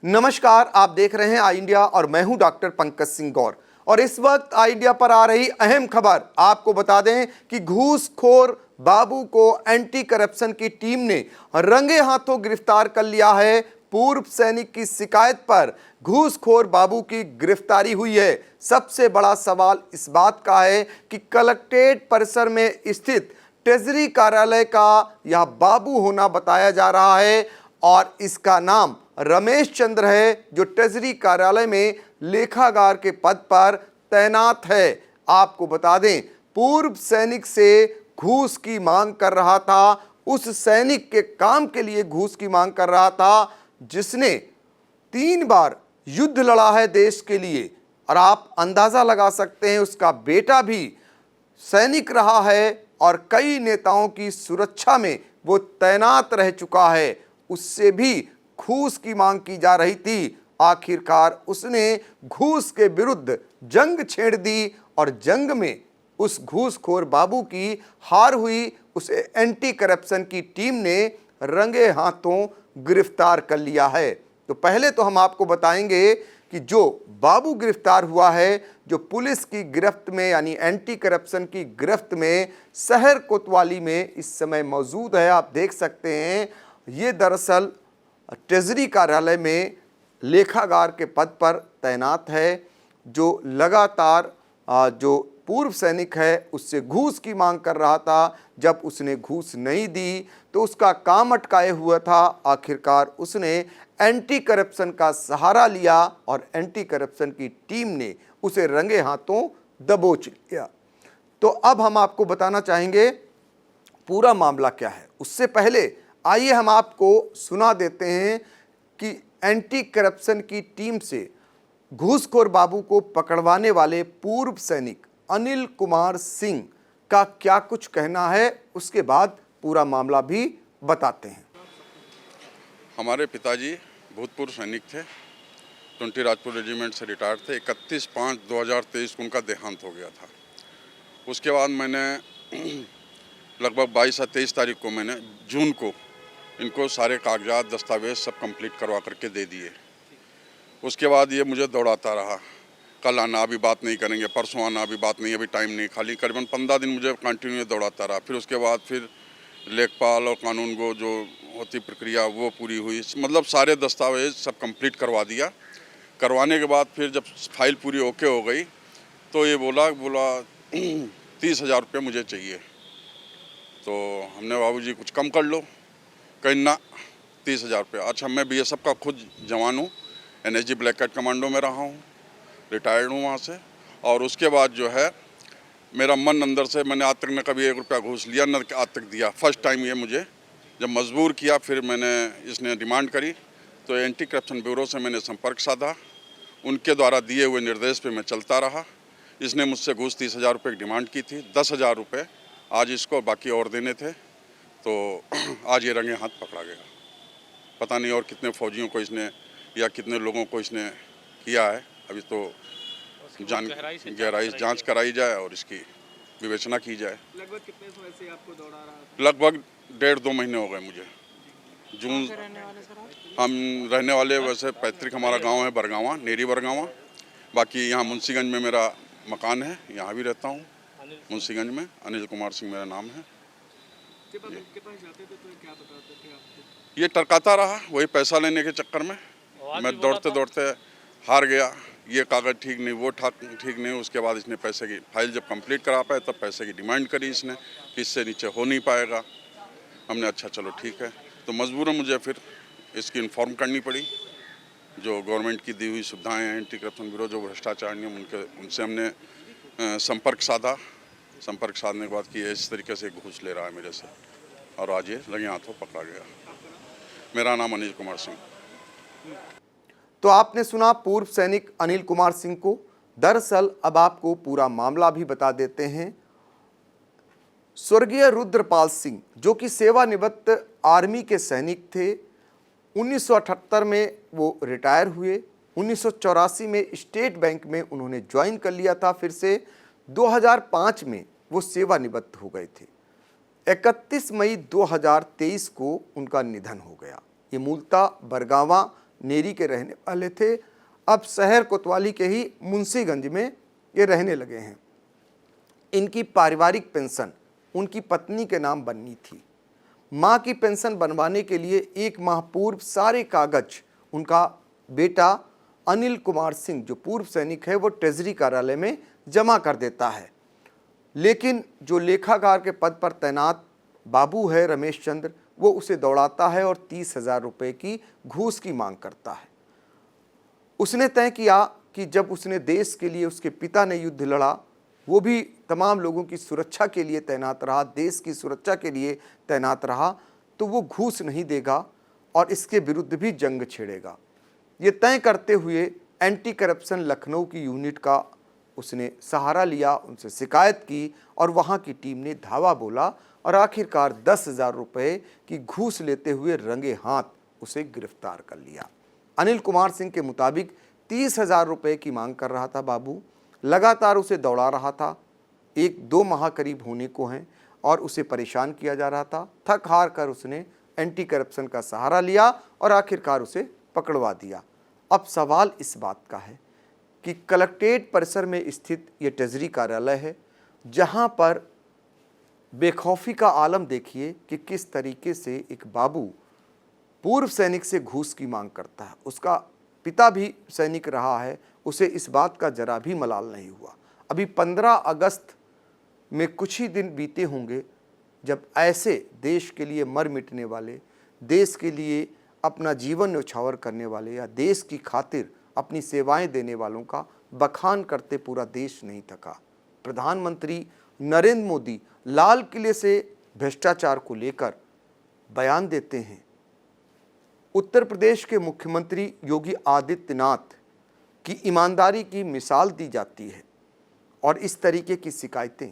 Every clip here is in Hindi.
नमस्कार, आप देख रहे हैं आई इंडिया और मैं हूं डॉक्टर पंकज सिंह गौर। और इस वक्त आई इंडिया पर आ रही अहम खबर आपको बता दें कि घूसखोर बाबू को एंटी करप्शन की टीम ने रंगे हाथों गिरफ्तार कर लिया है। पूर्व सैनिक की शिकायत पर घूसखोर बाबू की गिरफ्तारी हुई है। सबसे बड़ा सवाल इस बात का है कि कलेक्ट्रेट परिसर में स्थित ट्रेजरी कार्यालय का यह बाबू होना बताया जा रहा है और इसका नाम रमेश चंद्र है, जो ट्रेजरी कार्यालय में लेखागार के पद पर तैनात है। आपको बता दें, पूर्व सैनिक से घूस की मांग कर रहा था, उस सैनिक के काम के लिए घूस की मांग कर रहा था जिसने 3 बार युद्ध लड़ा है देश के लिए। और आप अंदाजा लगा सकते हैं, उसका बेटा भी सैनिक रहा है और कई नेताओं की सुरक्षा में वो तैनात रह चुका है। उससे भी घूस की मांग की जा रही थी। आखिरकार उसने घूस के विरुद्ध जंग छेड़ दी और जंग में उस घूसखोर बाबू की हार हुई। उसे एंटी करप्शन की टीम ने रंगे हाथों गिरफ्तार कर लिया है। तो पहले तो हम आपको बताएंगे कि जो बाबू गिरफ्तार हुआ है, जो पुलिस की गिरफ्त में यानी एंटी करप्शन की गिरफ्त में शहर कोतवाली में इस समय मौजूद है। आप देख सकते हैं, ये दरअसल ट्रेजरी कार्यालय में लेखागार के पद पर तैनात है, जो लगातार जो पूर्व सैनिक है उससे घूस की मांग कर रहा था। जब उसने घूस नहीं दी तो उसका काम अटकाए हुआ था। आखिरकार उसने एंटी करप्शन का सहारा लिया और एंटी करप्शन की टीम ने उसे रंगे हाथों दबोच लिया। तो अब हम आपको बताना चाहेंगे पूरा मामला क्या है। उससे पहले आइए हम आपको सुना देते हैं कि एंटी करप्शन की टीम से घूसखोर बाबू को पकड़वाने वाले पूर्व सैनिक अनिल कुमार सिंह का क्या कुछ कहना है। उसके बाद पूरा मामला भी बताते हैं। हमारे पिताजी भूतपूर्व सैनिक थे, 20 राजपुर रेजिमेंट से रिटायर्ड थे। 31/5/2023 को उनका देहांत हो गया था। उसके बाद मैंने लगभग 22 या 23 तारीख को मैंने जून को इनको सारे कागजात दस्तावेज सब कंप्लीट करवा करके दे दिए। उसके बाद ये मुझे दौड़ाता रहा, कल आना अभी बात नहीं करेंगे, परसों आना अभी बात नहीं, अभी टाइम नहीं। खाली करीबन 15 दिन मुझे कंटिन्यू दौड़ाता रहा। फिर उसके बाद फिर लेखपाल और कानून को जो होती प्रक्रिया वो पूरी हुई, मतलब सारे दस्तावेज सब कंप्लीट करवा दिया। करवाने के बाद फिर जब फाइल पूरी ओके हो गई तो ये बोला 30,000 रुपये मुझे चाहिए। तो हमने बाबूजी कुछ कम कर लो, कहीं ना 30,000 रुपये। अच्छा, मैं BSF का खुद जवान हूँ, NSG ब्लैक कैट कमांडो में रहा हूँ, रिटायर्ड हूँ वहाँ से। और उसके बाद जो है मेरा मन अंदर से, मैंने आज तक न कभी 1 रुपया घूस लिया न आज तक दिया। फर्स्ट टाइम ये मुझे जब मजबूर किया, फिर मैंने इसने डिमांड करी तो एंटी करप्शन ब्यूरो से मैंने संपर्क साधा। उनके द्वारा दिए हुए निर्देश पे मैं चलता रहा। इसने मुझसे घूस 30,000 रुपये की डिमांड की थी। 10,000 रुपये आज इसको बाकी और देने थे। तो आज ये रंगे हाथ पकड़ा गया। पता नहीं और कितने फौजियों को इसने या कितने लोगों को इसने किया है। अभी तो गहराई से जांच कराई जाए और इसकी विवेचना की जाए। लगभग कितने समय से आपको दौड़ा रहा है? लगभग 1.5-2 महीने हो गए मुझे। जून हम रहने वाले, वैसे पैतृक हमारा गांव है बरगावा, नेरी बरगावा। बाकी यहाँ मुंशीगंज में मेरा मकान है, यहाँ भी रहता हूँ मुंशीगंज में। अनिल कुमार सिंह मेरा नाम है। ये टरकाता रहा, वही पैसा लेने के चक्कर में मैं दौड़ते दौड़ते हार गया। ये कागज़ ठीक नहीं, वो ठीक नहीं। उसके बाद इसने पैसे की फाइल जब कंप्लीट करा पाए तब पैसे की डिमांड करी इसने कि इससे नीचे हो नहीं पाएगा। हमने अच्छा चलो ठीक है, तो मजबूरन मुझे फिर इसकी इन्फॉर्म करनी पड़ी। जो गवर्नमेंट की दी हुई सुविधाएँ हैं, एंटी करप्शन ब्यूरो, जो भ्रष्टाचार नियम, उनसे हमने संपर्क साधा। संपर्क साधने के बाद कि इस तरीके से घूस ले रहा है मेरे से, और आज ये रंगे हाथों पकड़ा गया। मेरा नाम अनिल कुमार सिंह। तो आपने सुना पूर्व सैनिक अनिल कुमार सिंह को। दरअसल अब आपको पूरा मामला भी बता देते हैं। स्वर्गीय रुद्रपाल सिंह, जो कि सेवानिवृत्त आर्मी के सैनिक थे, 1978 में वो रिटायर हुए। 1984 में स्टेट बैंक में उन्होंने ज्वाइन कर लिया था। फिर से 2005 में वो सेवानिवृत्त हो गए थे। 31 मई 2023 को उनका निधन हो गया। ये मूलतः बरगावा नेरी के रहने वाले थे। अब शहर कोतवाली के ही मुंशीगंज में ये रहने लगे हैं। इनकी पारिवारिक पेंशन उनकी पत्नी के नाम बननी थी। माँ की पेंशन बनवाने के लिए 1 माह पूर्व सारे कागज उनका बेटा अनिल कुमार सिंह, जो पूर्व सैनिक है, वो ट्रेजरी कार्यालय में जमा कर देता है। लेकिन जो लेखाकार के पद पर तैनात बाबू है रमेश चंद्र, वो उसे दौड़ाता है और 30,000 रुपये की घूस की मांग करता है। उसने तय किया कि जब उसने देश के लिए, उसके पिता ने युद्ध लड़ा, वो भी तमाम लोगों की सुरक्षा के लिए तैनात रहा, देश की सुरक्षा के लिए तैनात रहा, तो वो घूस नहीं देगा और इसके विरुद्ध भी जंग छेड़ेगा। ये तय करते हुए एंटी करप्शन लखनऊ की यूनिट का उसने सहारा लिया, उनसे शिकायत की और वहाँ की टीम ने धावा बोला और आखिरकार 10,000 रुपये की घूस लेते हुए रंगे हाथ उसे गिरफ्तार कर लिया। अनिल कुमार सिंह के मुताबिक 30,000 रुपये की मांग कर रहा था बाबू, लगातार उसे दौड़ा रहा था। 1-2 माह करीब होने को हैं और उसे परेशान किया जा रहा था। थक हार कर उसने एंटी करप्शन का सहारा लिया और आखिरकार उसे पकड़वा दिया। अब सवाल इस बात का है कि कलेक्ट्रेट परिसर में स्थित ये ट्रेजरी कार्यालय है, जहां पर बेखौफी का आलम देखिए कि किस तरीके से एक बाबू पूर्व सैनिक से घूस की मांग करता है। उसका पिता भी सैनिक रहा है, उसे इस बात का जरा भी मलाल नहीं हुआ। अभी 15 अगस्त में कुछ ही दिन बीते होंगे जब ऐसे देश के लिए मर मिटने वाले, देश के लिए अपना जीवन न्यौछावर करने वाले या देश की खातिर अपनी सेवाएं देने वालों का बखान करते पूरा देश नहीं थका। प्रधानमंत्री नरेंद्र मोदी लाल किले से भ्रष्टाचार को लेकर बयान देते हैं। उत्तर प्रदेश के मुख्यमंत्री योगी आदित्यनाथ की ईमानदारी की मिसाल दी जाती है और इस तरीके की शिकायतें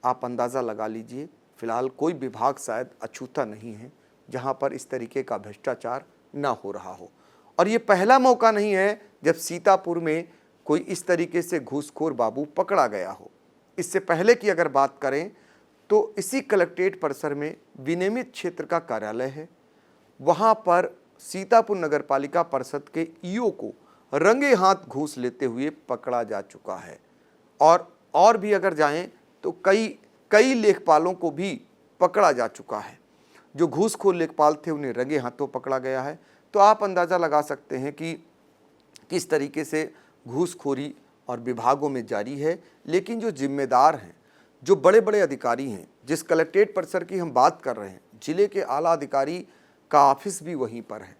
आप अंदाज़ा लगा लीजिए। फिलहाल कोई विभाग शायद अछूता नहीं है जहां पर इस तरीके का भ्रष्टाचार ना हो रहा हो। और ये पहला मौका नहीं है जब सीतापुर में कोई इस तरीके से घूसखोर बाबू पकड़ा गया हो। इससे पहले की अगर बात करें तो इसी कलेक्ट्रेट परिसर में विनियमित क्षेत्र का कार्यालय है। वहाँ पर सीतापुर नगरपालिका परिषद के ईओ को रंगे हाथ घूस लेते हुए पकड़ा जा चुका है। और भी अगर जाएं तो कई लेखपालों को भी पकड़ा जा चुका है। जो घूसखोर लेखपाल थे उन्हें रंगे हाथों पकड़ा गया है। तो आप अंदाज़ा लगा सकते हैं कि किस तरीके से घूसखोरी और विभागों में जारी है। लेकिन जो जिम्मेदार हैं, जो बड़े बड़े अधिकारी हैं, जिस कलेक्ट्रेट परिसर की हम बात कर रहे हैं, जिले के आला अधिकारी का ऑफिस भी वहीं पर है।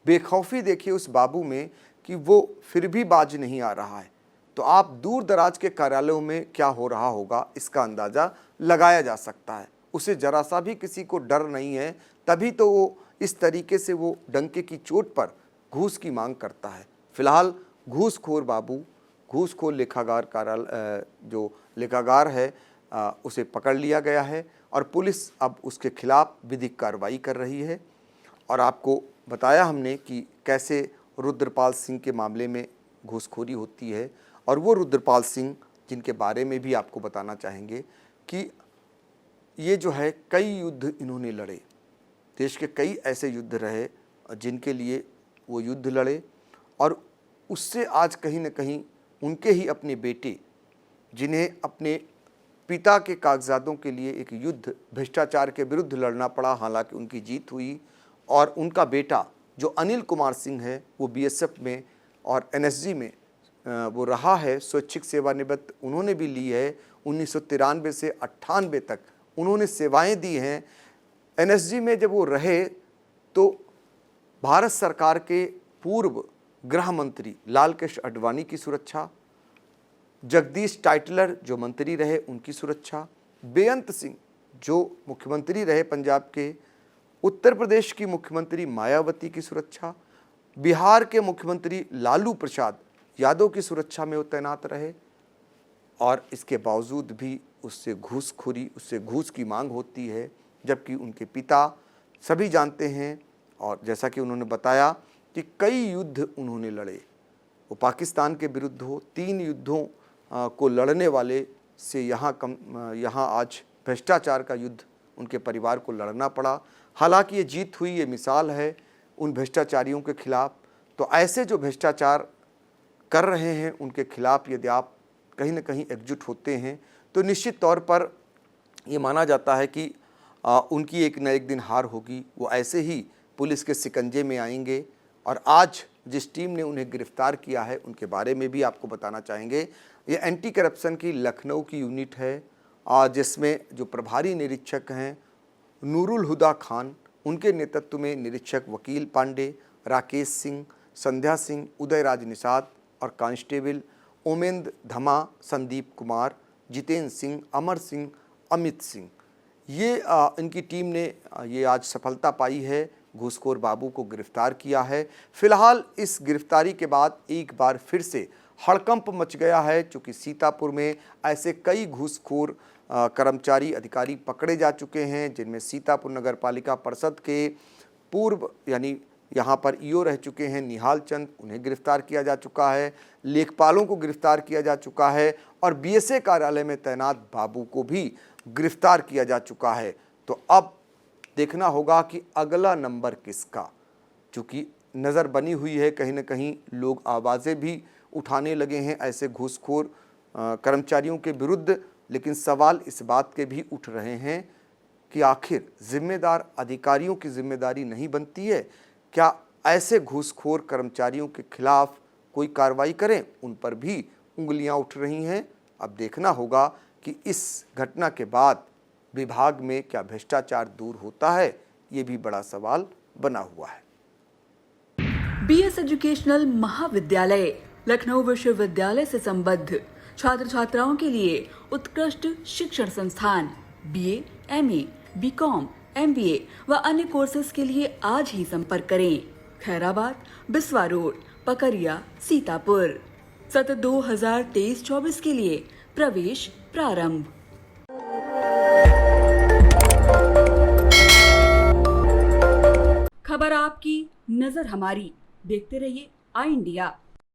बेखौफी देखिए उस बाबू में कि वो फिर भी बाज नहीं आ रहा है। तो आप दूर दराज के कार्यालयों में क्या हो रहा होगा इसका अंदाज़ा लगाया जा सकता है। उसे जरा सा भी किसी को डर नहीं है, तभी तो वो इस तरीके से वो डंके की चोट पर घूस की मांग करता है। फिलहाल घूसखोर बाबू, घूसखोर लेखागार कार्यालय जो लेखागार है उसे पकड़ लिया गया है और पुलिस अब उसके खिलाफ विधिक कार्रवाई कर रही है। और आपको बताया हमने कि कैसे रुद्रपाल सिंह के मामले में घूसखोरी होती है। और वो रुद्रपाल सिंह जिनके बारे में भी आपको बताना चाहेंगे कि ये जो है कई युद्ध इन्होंने लड़े। देश के कई ऐसे युद्ध रहे जिनके लिए वो युद्ध लड़े और उससे आज कहीं न कहीं उनके ही अपने बेटे, जिन्हें अपने पिता के कागजातों के लिए एक युद्ध भ्रष्टाचार के विरुद्ध लड़ना पड़ा, हालांकि उनकी जीत हुई। और उनका बेटा जो अनिल कुमार सिंह है वो बीएसएफ में और एनएसजी में वो रहा है, स्वैच्छिक सेवानिवृत्त उन्होंने भी ली है। 1993 से 98 तक उन्होंने सेवाएं दी हैं। एनएसजी में जब वो रहे तो भारत सरकार के पूर्व गृह मंत्री लालकृष्ण आडवाणी की सुरक्षा, जगदीश टाइटलर जो मंत्री रहे उनकी सुरक्षा, बेअंत सिंह जो मुख्यमंत्री रहे पंजाब के, उत्तर प्रदेश की मुख्यमंत्री मायावती की सुरक्षा, बिहार के मुख्यमंत्री लालू प्रसाद यादव की सुरक्षा में वो तैनात रहे। और इसके बावजूद भी उससे घूसखोरी, उससे घूस की मांग होती है, जबकि उनके पिता सभी जानते हैं और जैसा कि उन्होंने बताया कि कई युद्ध उन्होंने लड़े। वो पाकिस्तान के विरुद्ध हो, 3 युद्धों को लड़ने वाले से यहाँ आज भ्रष्टाचार का युद्ध उनके परिवार को लड़ना पड़ा। हालांकि ये जीत हुई, ये मिसाल है उन भ्रष्टाचारियों के खिलाफ तो ऐसे जो भ्रष्टाचार कर रहे हैं उनके खिलाफ यदि आप कहीं ना कहीं एकजुट होते हैं तो निश्चित तौर पर ये माना जाता है कि उनकी एक न एक दिन हार होगी। वो ऐसे ही पुलिस के शिकंजे में आएंगे। और आज जिस टीम ने उन्हें गिरफ्तार किया है उनके बारे में भी आपको बताना चाहेंगे। ये एंटी करप्शन की लखनऊ की यूनिट है जिसमें जो प्रभारी निरीक्षक हैं नूरुल हुदा खान, उनके नेतृत्व में निरीक्षक वकील पांडे, राकेश सिंह, संध्या सिंह, उदयराज निषाद और कांस्टेबल ओमेंद धमा, संदीप कुमार, जितेंद्र सिंह, अमर सिंह, अमित सिंह, ये इनकी टीम ने ये आज सफलता पाई है, घूसखोर बाबू को गिरफ्तार किया है। फिलहाल इस गिरफ्तारी के बाद एक बार फिर से हड़कंप मच गया है, चूँकि सीतापुर में ऐसे कई घूसखोर कर्मचारी अधिकारी पकड़े जा चुके हैं, जिनमें सीतापुर नगर पालिका परिषद के पूर्व यानी यहाँ पर ईओ रह चुके हैं निहाल चंद, उन्हें गिरफ्तार किया जा चुका है, लेखपालों को गिरफ्तार किया जा चुका है और बीएसए कार्यालय में तैनात बाबू को भी गिरफ्तार किया जा चुका है। तो अब देखना होगा कि अगला नंबर किसका, चूँकि नज़र बनी हुई है, कहीं ना कहीं लोग आवाज़ें भी उठाने लगे हैं ऐसे घूसखोर कर्मचारियों के विरुद्ध। लेकिन सवाल इस बात के भी उठ रहे हैं कि आखिर जिम्मेदार अधिकारियों की जिम्मेदारी नहीं बनती है क्या ऐसे घूसखोर कर्मचारियों के खिलाफ कोई कार्रवाई करें? उन पर भी उंगलियां उठ रही हैं। अब देखना होगा कि इस घटना के बाद विभाग में क्या भ्रष्टाचार दूर होता है, ये भी बड़ा सवाल बना हुआ है। बीएस एजुकेशनल महाविद्यालय लखनऊ विश्वविद्यालय से संबद्ध छात्र छात्राओं के लिए उत्कृष्ट शिक्षण संस्थान बीए, एमए, बीकॉम, एमबीए व अन्य कोर्सेज के लिए आज ही संपर्क करें। खैराबाद, बिस्वा रोड, पकरिया, सीतापुर। सत्र 2023-24 के लिए प्रवेश प्रारंभ। खबर आपकी, नजर हमारी। देखते रहिए आई इंडिया।